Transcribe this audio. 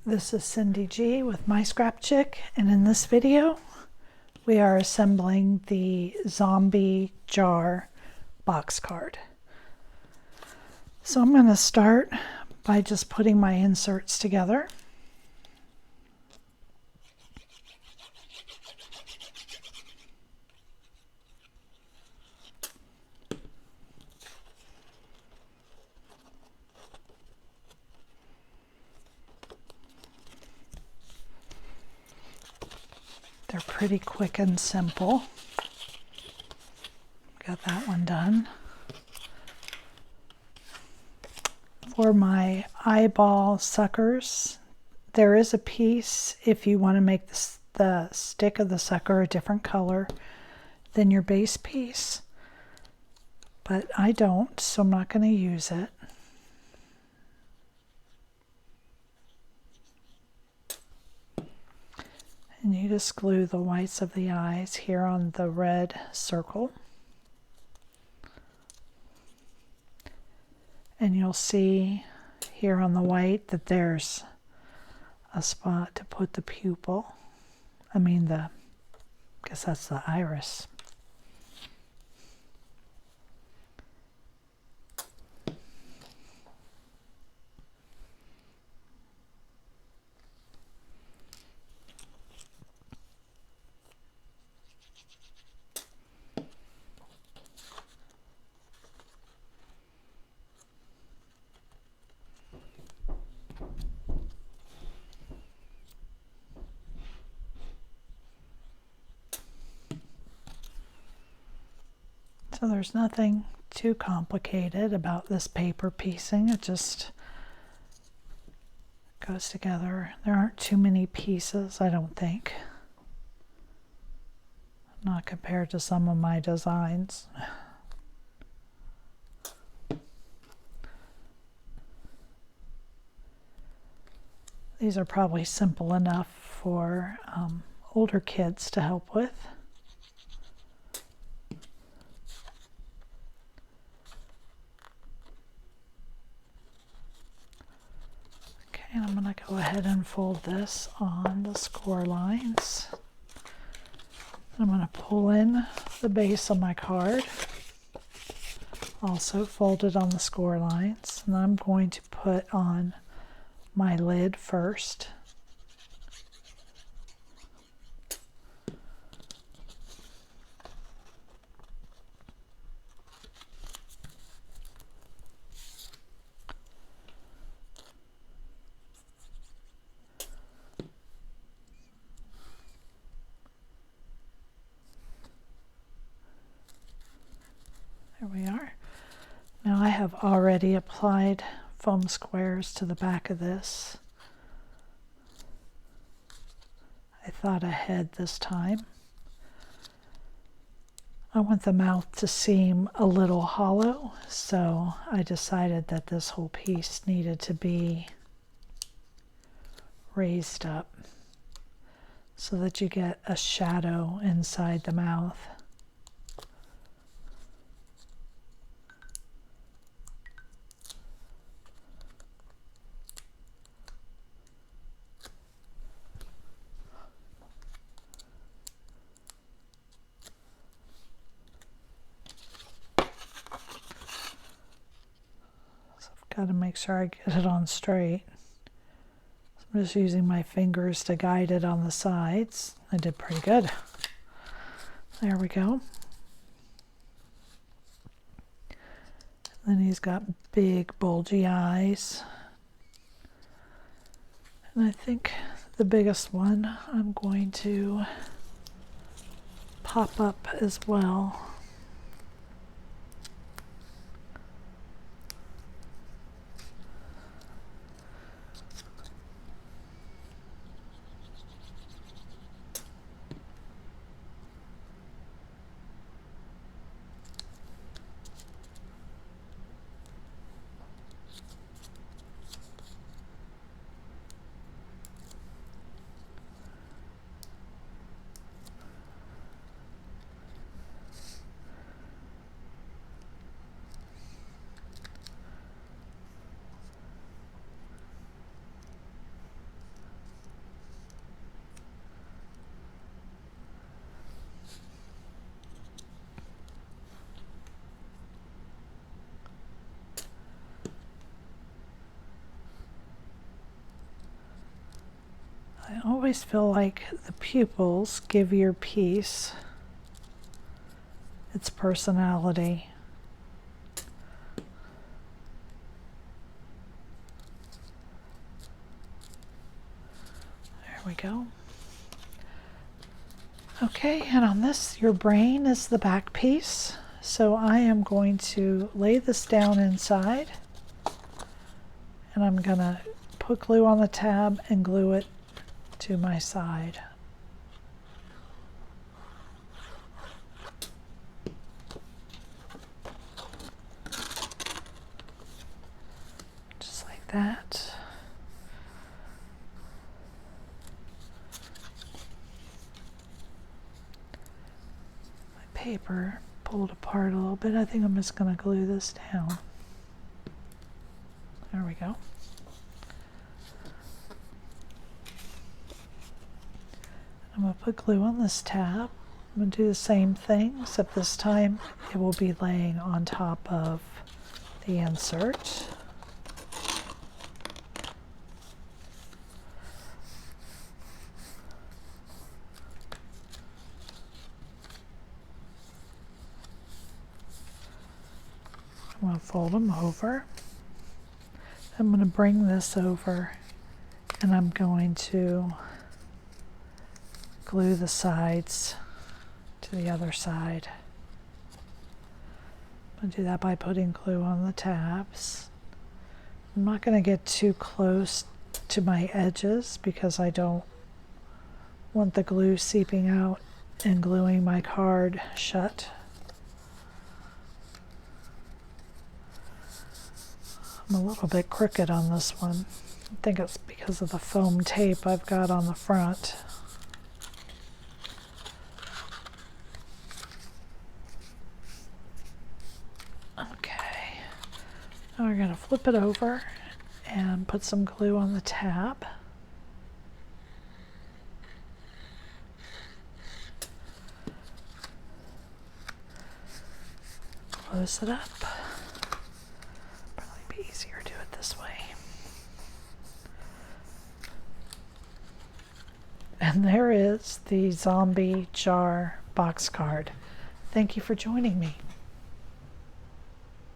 This is Cyndy G with My Scrap Chick, and in this video we are assembling the zombie jar box card. So I'm going to start by just putting my inserts together. They're pretty quick and simple. Got that one done. For my eyeball suckers, there is a piece if you want to make the stick of the sucker a different color than your base piece, but I don't, so I'm not going to use it. And you just glue the whites of the eyes here on the red circle. And you'll see here on the white that there's a spot to put the pupil. I guess that's the iris. So there's nothing too complicated about this paper piecing. It just goes together. There aren't too many pieces, I don't think. Not compared to some of my designs. These are probably simple enough for older kids to help with. And I'm going to go ahead and fold this on the score lines. I'm going to pull in the base of my card, also fold it on the score lines, and I'm going to put on my lid first. There we are. Now I have already applied foam squares to the back of this. I thought ahead this time. I want the mouth to seem a little hollow, so I decided that this whole piece needed to be raised up so that you get a shadow inside the mouth. Got to make sure I get it on straight. I'm just using my fingers to guide it on the sides. I did pretty good. There we go. Then he's got big bulgy eyes. And I think the biggest one I'm going to pop up as well. I always feel like the pupils give your piece its personality. There we go. Okay, and on this, your brain is the back piece. So I am going to lay this down inside, and I'm going to put glue on the tab and glue it to my side. Just like that. My paper pulled apart a little bit. I think I'm just going to glue this down. There we go. I'm going to put glue on this tab. I'm going to do the same thing, except this time it will be laying on top of the insert. I'm going to fold them over. I'm going to bring this over, and I'm going to glue the sides to the other side. I'm going to do that by putting glue on the tabs. I'm not going to get too close to my edges because I don't want the glue seeping out and gluing my card shut. I'm a little bit crooked on this one. I think it's because of the foam tape I've got on the front. Okay, now we're going to flip it over and put some glue on the tab. Close it up. Probably be easier to do it this way. And there is the zombie jar box card. Thank you for joining me.